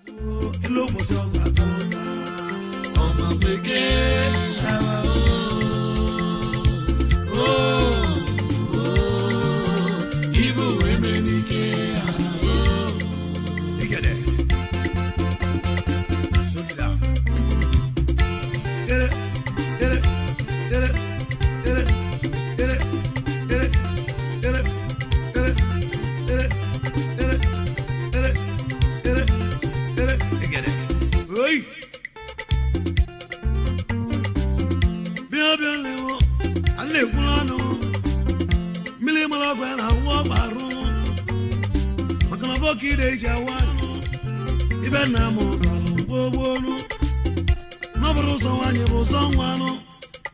Hello, what's up? Oh, my wicked. Oh, evil women, you get it. Look it out. Get it, get it, get it, get it, get it, get it, get it, get it, get it, get it, get it, get it, get it, you get it. Hey! Bien, levo, alle culano, mille malagua na uobaru, makana boki de jawano, ibena mo bobonu, nabro so wanye bo sonwano,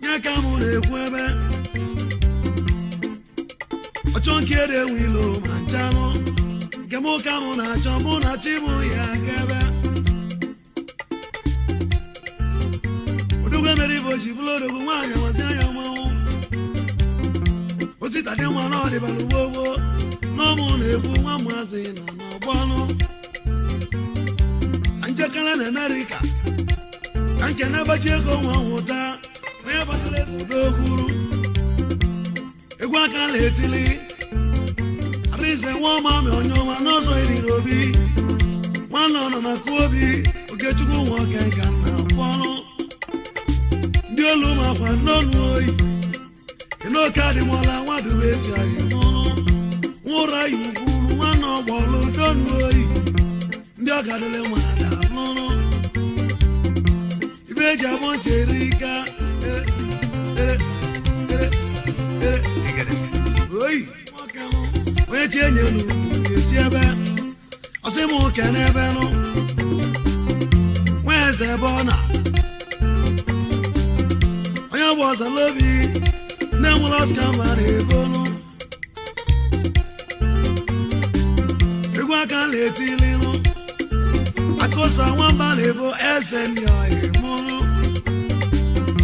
nyaka mo le kwebe, ochonkere wilo manjano, kemo kamo na chombo na chibu ya gebe. Jibulo go wanya wazanya mo Osita de mo no de balu wowo no mo na ebu nwa mazi na no bono Anje kana na America Anke na bachi ego nwa wuta me batale odoguru Egwu aka le etili Arise nwa ma me onyoma no so iri obi Nwa no na kuobi Ogechukwu nwa kenka na bono Diolu ma kwa nonu oyi Ino kadi mola wadu bezi ayi mono Nwura yuguru wano bolu donu oyi Ndio kadele mwada mono Ibeja monche rika Oyi Mwakemo Weche nyelu Kechebe Osimu kenebe no Weze bona I was a lovey, never lost camera bono. You can't let it lino. I cause I want balevo as and your mono.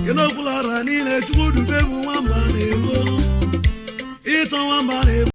You know, pull out a needle to do one body bono. It's on one body.